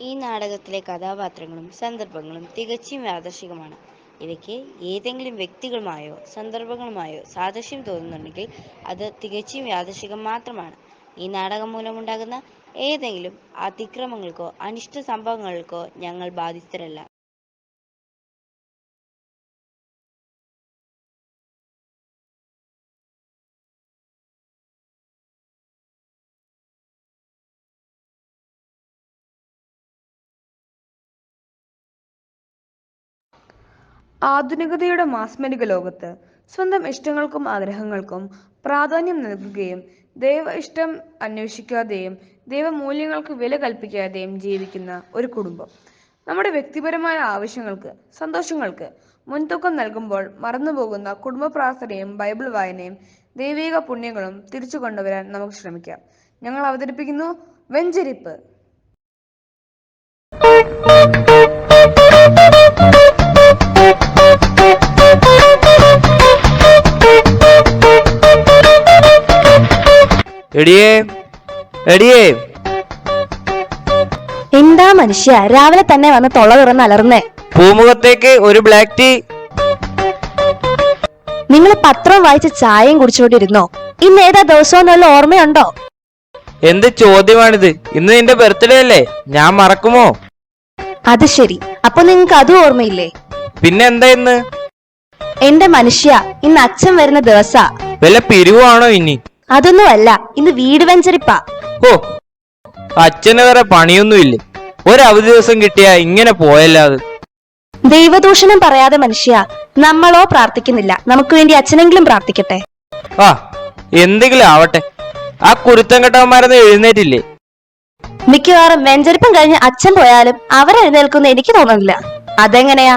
ഈ നാടകത്തിലെ കഥാപാത്രങ്ങളും സന്ദർഭങ്ങളും തികച്ചും യാദൃശ്ചികമാണ്. ഇവയ്ക്ക് ഏതെങ്കിലും വ്യക്തികളുമായോ സന്ദർഭങ്ങളുമായോ സാദൃശ്യം തോന്നുന്നുണ്ടെങ്കിൽ അത് തികച്ചും യാദൃശ്ചികം മാത്രമാണ്. ഈ നാടകം മൂലമുണ്ടാകുന്ന ഏതെങ്കിലും അതിക്രമങ്ങൾക്കോ അനിഷ്ട സംഭവങ്ങൾക്കോ ഞങ്ങൾ ബാധിതരല്ല. ആധുനികതയുടെ മാസ്മരിക ലോകത്ത് സ്വന്തം ഇഷ്ടങ്ങൾക്കും ആഗ്രഹങ്ങൾക്കും പ്രാധാന്യം നൽകുകയും ദൈവ ഇഷ്ടം അന്വേഷിക്കാതെയും ദൈവമൂല്യങ്ങൾക്ക് വില കൽപ്പിക്കാതെയും ജീവിക്കുന്ന ഒരു കുടുംബം നമ്മുടെ വ്യക്തിപരമായ ആവശ്യങ്ങൾക്ക് സന്തോഷങ്ങൾക്ക് മുൻതൂക്കം നൽകുമ്പോൾ മറന്നുപോകുന്ന കുടുംബ പ്രാർത്ഥനയും ബൈബിൾ വായനയും ദൈവിക പുണ്യങ്ങളും തിരിച്ചു കൊണ്ടുവരാൻ നമുക്ക് ശ്രമിക്കാം. ഞങ്ങൾ അവതരിപ്പിക്കുന്നു വെഞ്ചരിപ്പ്. എന്താ മനുഷ്യ രാവിലെ തന്നെ വന്ന് തൊള്ള തുറന്ന് അലർന്നേ? പൂമുഖത്തേക്ക് ഒരു ബ്ലാക്ക് ടീ. നിങ്ങൾ പത്രം വായിച്ച് ചായയും കുടിച്ചോണ്ടിരുന്നോ? ഇന്ന് ഏതാ ദിവസം വല്ല ഓർമ്മയുണ്ടോ? എന്ത് ചോദ്യമാണിത്? ഇന്ന് നിന്റെ ബർത്ത്ഡേ അല്ലേ, ഞാൻ മറക്കുമോ? അത് ശരി, അപ്പൊ നിങ്ങക്ക് അതും ഓർമ്മയില്ലേ? പിന്നെ എന്താ ഇന്ന്? എന്റെ മനുഷ്യ, ഇന്ന് അച്ഛൻ വരുന്ന ദിവസാ. വല്ല പിരിവാണോ ഇനി? അതൊന്നുമല്ല, ഇന്ന് വീട് വെഞ്ചരിപ്പാ. ഓ, അച്ഛന് വേറെ പണിയൊന്നുമില്ലേ? ഒരവധി ദിവസം കിട്ടിയാ ഇങ്ങനെ പോയല്ലാതെ. ദൈവദൂഷണം പറയാതെ മനുഷ്യ, നമ്മളോ പ്രാർത്ഥിക്കുന്നില്ല, നമുക്ക് വേണ്ടി അച്ഛനെങ്കിലും പ്രാർത്ഥിക്കട്ടെ. ആ, എന്തെങ്കിലും ആവട്ടെ. ആ കുരുത്തം കെട്ടവന്മാരൊന്നും എഴുന്നേറ്റില്ലേ? മിക്കവാറും വെഞ്ചരിപ്പം കഴിഞ്ഞ് അച്ഛൻ പോയാലും അവരെഴുന്നേൽക്കുന്ന എനിക്ക് തോന്നുന്നില്ല. അതെങ്ങനെയാ?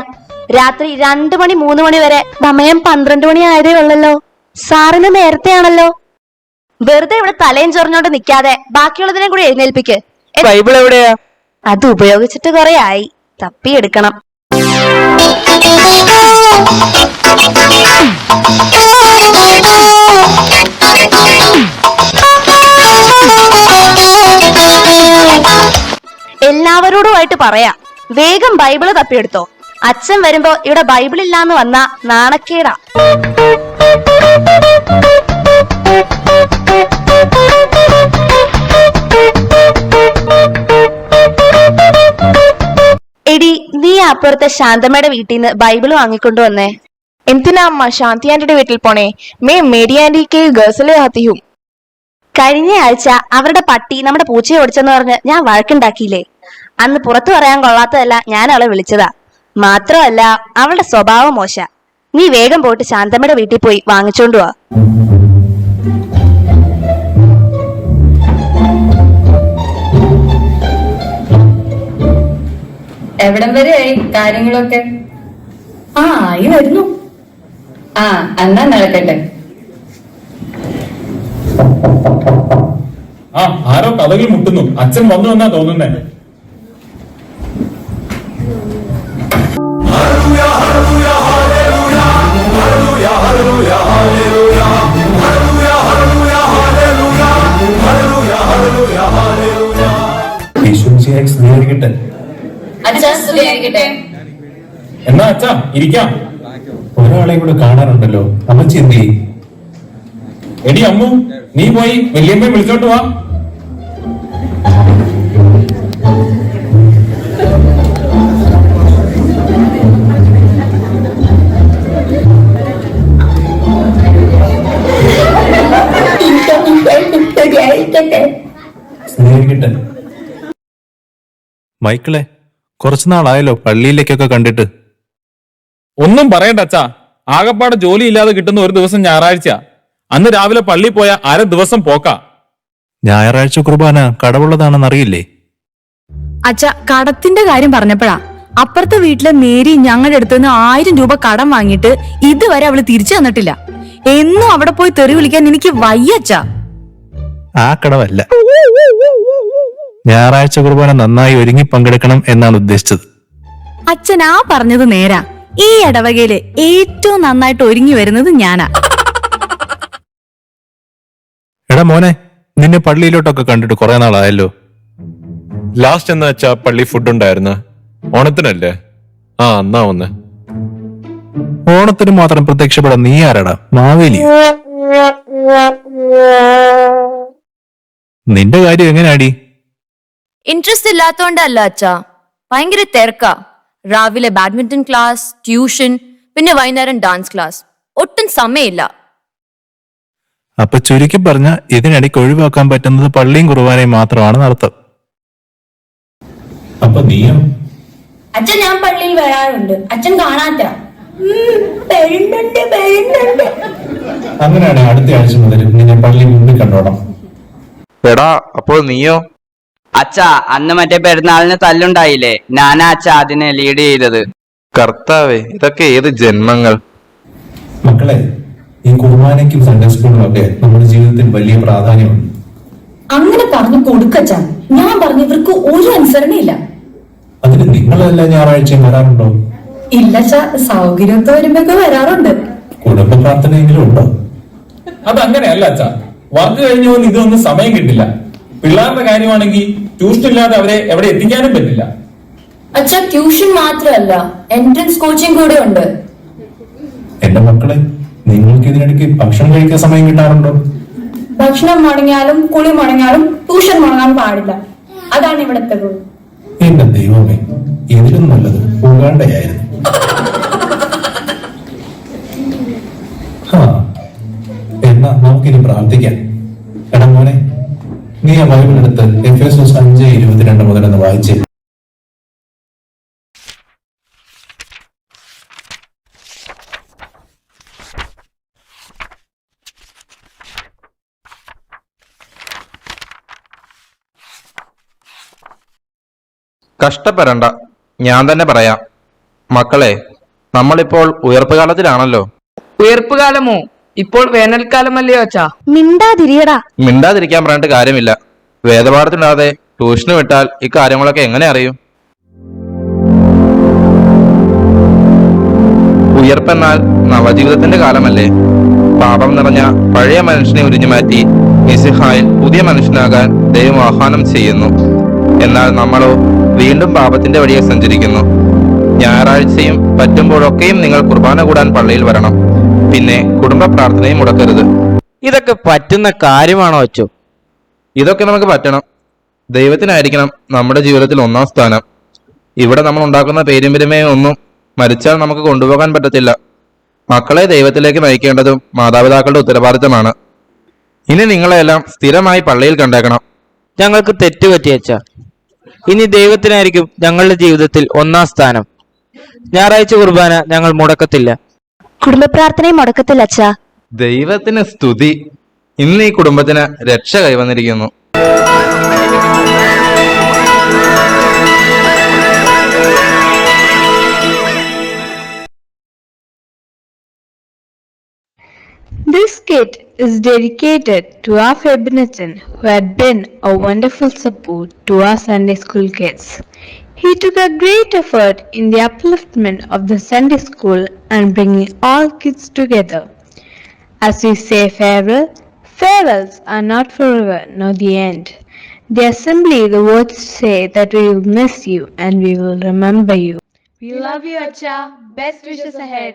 രാത്രി 2 മണി 3 മണി വരെ, സമയം 12 മണി ആയതേ ഉള്ളല്ലോ. സാറിന് നേരത്തെയാണല്ലോ. വെറുതെ ഇവിടെ തലയും ചൊറിഞ്ഞോണ്ട് നിക്കാതെ ബാക്കിയുള്ളതിനെ കൂടി എഴുന്നേൽപ്പിക്ക്. ബൈബിൾ എവിടെയാ? അത് ഉപയോഗിച്ചിട്ട് കുറെ ആയി, തപ്പിയെടുക്കണം. എല്ലാവരോടുമായിട്ട് പറയാ, വേഗം ബൈബിള് തപ്പിയെടുത്തോ. അച്ഛൻ വരുമ്പോ ഇവിടെ ബൈബിൾ ഇല്ലാന്ന് വന്നാ നാണക്കേടാ. എടി, നീ അപ്പുറത്തെ ശാന്തമ്മയുടെ വീട്ടിൽ നിന്ന് ബൈബിൾ വാങ്ങിക്കൊണ്ടു വന്നേ. എന്തിനാ അമ്മ ശാന്തി ആന്റിയുടെ വീട്ടിൽ പോണേ? മേരി ആന്റിക്ക് ഗേൾസിലെ ആത്തിയും. കഴിഞ്ഞ ആഴ്ച അവരുടെ പട്ടി നമ്മുടെ പൂച്ചയെ ഓടിച്ചെന്ന് പറഞ്ഞ് ഞാൻ വഴക്കുണ്ടാക്കിയില്ലേ? അന്ന് പുറത്തു പറയാൻ കൊള്ളാത്തതല്ല ഞാൻ അവളെ വിളിച്ചതാ. മാത്രമല്ല അവളുടെ സ്വഭാവം മോശ. നീ വേഗം പോയിട്ട് ശാന്തമ്മയുടെ വീട്ടിൽ പോയി വാങ്ങിച്ചോണ്ടു വാ. എവിടം വരെയായി കാര്യങ്ങളൊക്കെ? ആയി വരുന്നു. എന്നാ നടക്കട്ടെ. ആരോ കഥകൾ മുട്ടുന്നു. അച്ഛൻ വന്നു എന്നാ തോന്നുന്നേ. എന്നാ അച്ഛാ ഇരിക്കാം. ഒരാളെ കൂടെ കാണാറുണ്ടല്ലോ, അമ്മച്ചി എന്ത് ചെയ്യും? എടി അമ്മു, നീ പോയി വല്യമ്മയെ വിളിച്ചോട്ട് വാ. മൈക്കിളെ, കുറച്ചുനാളായല്ലോ പള്ളിയിലേക്കൊക്കെ കണ്ടിട്ട്. ഒന്നും പറയണ്ട അച്ഛാ, ആകപ്പാടെ ജോലി ഇല്ലാതെ കിട്ടുന്ന ഒരു ദിവസം ഞായറാഴ്ച. അന്ന് രാവിലെ പള്ളി പോയ അര ദിവസം പോക്കാ. ഞായറാഴ്ച കുർബാന കടവുള്ളതാണെന്നറിയില്ലേ? അച്ഛ, കടത്തിന്റെ കാര്യം പറഞ്ഞപ്പോഴാ അപ്പുറത്തെ വീട്ടിലെ മേരി ഞങ്ങളുടെ അടുത്തുനിന്ന് 1000 രൂപ കടം വാങ്ങിയിട്ട് ഇതുവരെ അവള് തിരിച്ചു തന്നിട്ടില്ല. എന്നും അവിടെ പോയി തെറി വിളിക്കാൻ എനിക്ക് വയ്യച്ച. ആ കടവല്ല, ഞായറാഴ്ച കുർബാന നന്നായി ഒരുങ്ങി പങ്കെടുക്കണം എന്നാണ് ഉദ്ദേശിച്ചത്. അച്ഛൻ ആ പറഞ്ഞത് നേരാ. ഈ ഇടവകയില് ഏറ്റവും നന്നായിട്ട് ഒരുങ്ങി വരുന്നത് ഞാനാ. എടാ മോനെ, നിന്നെ പള്ളിയിലോട്ടൊക്കെ കണ്ടിട്ട് കുറെ നാളായല്ലോ. ലാസ്റ്റ് എന്ന് വെച്ചാ പള്ളി ഫുഡ് ഉണ്ടായിരുന്നു. ഓണത്തിനല്ലേ? ആ എന്നാ വന്ന്. ഓണത്തിന് മാത്രം പ്രത്യക്ഷപ്പെടാൻ നീ ആരാടാ? മാവേലി? നിന്റെ കാര്യം എങ്ങനെയാടി? ഇൻട്രസ്റ്റ് ഇല്ലാത്തോണ്ടല്ല അച്ഛാ, ഭയങ്കര തിരക്കാ. രാവിലെ ബാഡ്മിന്റൺ ക്ലാസ്, ട്യൂഷൻ, പിന്നെ വൈകുന്നേരം ഡാൻസ് ക്ലാസ്. ഒട്ടും സമയമില്ല. അപ്പൊ ചുരുക്കി പറഞ്ഞ ഇതിനിടയ്ക്ക് ഒഴിവാക്കാൻ പറ്റുന്നത് പള്ളിയും കുർബാനയും മാത്രമാണ് നടത്തം. അപ്പൊ നീയോ? അച്ഛൻ ഞാൻ പള്ളിയിൽ വരാറുണ്ട്. അച്ഛൻ കാണാത്ത അങ്ങനെയാണ് അടുത്ത ആഴ്ച മുതൽ നിന്നെ പള്ളി മുമ്പിൽ കണ്ടോണം. എടാ അപ്പോൾ നീയോ? അച്ഛാ, അന്ന് മറ്റേ പെരുന്നാളിന് തല്ലുണ്ടായില്ലേ, ഞാനാ അച്ഛാ അതിനെ ലീഡ് ചെയ്തത്. കർത്താവേ, ഇതൊക്കെ ഏത് ജന്മങ്ങൾ. മക്കളെ, ഈ കുർബാനയ്ക്കും സൺഡേ സ്കൂളിനും ഒക്കെ നമ്മുടെ ജീവിതത്തിൽ വലിയ പ്രാധാന്യമുണ്ട്. അങ്ങനെ പറഞ്ഞു കൊടുക്കച്ചാ. ഞാൻ പറഞ്ഞ ഇവർക്ക് ഒരു അനുസരണയില്ല. അതിന് നിങ്ങളെല്ലാം ഞായറാഴ്ചയും വരാറുണ്ടോ? ഇല്ലച്ചാ, സൗകര്യമൊക്കെ വരുമ്പോ വരാറുണ്ട്. കുടുംബ പ്രാർത്ഥനയെങ്കിലും ഉണ്ടോ? അതങ്ങനെയല്ല അച്ഛാ. വർക്ക് കഴിഞ്ഞു വന്ന് ഇതൊന്നും സമയം കിട്ടില്ല. പിള്ളേരുടെ കാര്യമാണെങ്കിൽ ട്യൂഷൻ ഇല്ലാതെ അവരെ എവിടെ എത്തിക്കാനും പറ്റില്ല. അച്ഛാ, ട്യൂഷൻ മാത്രമല്ല, എൻട്രൻസ് കോച്ചിങ് കൂടെ ഉണ്ട്. എന്റെ മക്കളെ, നിങ്ങൾക്ക് ഇതിനിടയ്ക്ക് ഭക്ഷണം കഴിക്കാൻ സമയം കിട്ടാറുണ്ടോ? ഭക്ഷണം മുടങ്ങിയാലും കുളി മുടങ്ങിയാലും ട്യൂഷൻ മുടങ്ങാൻ പാടില്ല. അതാണ് ഇവിടുത്തെ റൂൾ. എന്റെ ദൈവമേ, ഇതിലും നല്ലത് ഉഗാണ്ടയായിരുന്നു. എന്നാ നമുക്കിനി പ്രാർത്ഥിക്കാം. എടാ മോനെ, നീ ആ ബൈബിൾ എടുത്ത് എഫേസോസ് 5:22 മുതലൊന്ന് വായിച്ചേ. കഷ്ടപ്പെടണ്ട, ഞാൻ തന്നെ പറയാം. മക്കളെ, നമ്മളിപ്പോൾ ഉയർപ്പ് കാലത്തിലാണല്ലോ. ഉയർപ്പ് കാലമോ? ഇപ്പോൾ വേനൽക്കാലമല്ലയോ അച്ഛാ? മിണ്ടാതിരിയടാ. മിണ്ടാതിരിക്കാൻ പറഞ്ഞിട്ട് കാര്യമില്ല. വേദപാഠത്തിലാതെ ട്യൂഷന് വിട്ടാൽ ഇക്കാര്യങ്ങളൊക്കെ എങ്ങനെ അറിയും? ഉയർപ്പെന്നാൽ നവജീവിതത്തിന്റെ കാലമല്ലേ? പാപം നിറഞ്ഞ പഴയ മനുഷ്യനെ ഉരിഞ്ഞുമാറ്റി മിശിഹായിൽ പുതിയ മനുഷ്യനാകാൻ ദൈവം ആഹ്വാനം ചെയ്യുന്നു. എന്നാൽ നമ്മളോ വീണ്ടും പാപത്തിന്റെ വഴിയെ സഞ്ചരിക്കുന്നു. ഞായറാഴ്ചയും പറ്റുമ്പോഴൊക്കെയും നിങ്ങൾ കുർബാന കൂടാൻ പള്ളിയിൽ വരണം. പിന്നെ കുടുംബ പ്രാർത്ഥനയും മുടക്കരുത്. ഇതൊക്കെ പറ്റുന്ന കാര്യമാണോ അച്ഛോ? ഇതൊക്കെ നമുക്ക് പറ്റണം. ദൈവത്തിനായിരിക്കണം നമ്മുടെ ജീവിതത്തിൽ ഒന്നാം സ്ഥാനം. ഇവിടെ നമ്മൾ ഉണ്ടാക്കുന്ന പേരും പെരുമയും ഒന്നും മരിച്ചാൽ നമുക്ക് കൊണ്ടുപോകാൻ പറ്റത്തില്ല. മക്കളെ ദൈവത്തിലേക്ക് നയിക്കേണ്ടതും മാതാപിതാക്കളുടെ ഉത്തരവാദിത്തമാണ്. ഇനി നിങ്ങളെല്ലാം സ്ഥിരമായി പള്ളിയിൽ കണ്ടേക്കണം. ഞങ്ങൾക്ക് തെറ്റുപറ്റി അച്ഛാ. ഇനി ദൈവത്തിനായിരിക്കും ഞങ്ങളുടെ ജീവിതത്തിൽ ഒന്നാം സ്ഥാനം. ഞായറാഴ്ച കുർബാന ഞങ്ങൾ മുടക്കത്തില്ല. കുടുംബ പ്രാർത്ഥനയും മുടക്കത്തില്ല അച്ഛാ. ദൈവത്തിന് സ്തുതി. ഇന്ന് ഈ കുടുംബത്തിന് രക്ഷ കൈവന്നിരിക്കുന്നു. This kit is dedicated to our Febinatan, who had been a wonderful support to our Sunday school kids. He took a great effort in the upliftment of the Sunday school and bringing all kids together. As we say farewell, farewells are not forever nor the end. They are simply the words to say that we will miss you and we will remember you. We love you, Acha. Best wishes ahead.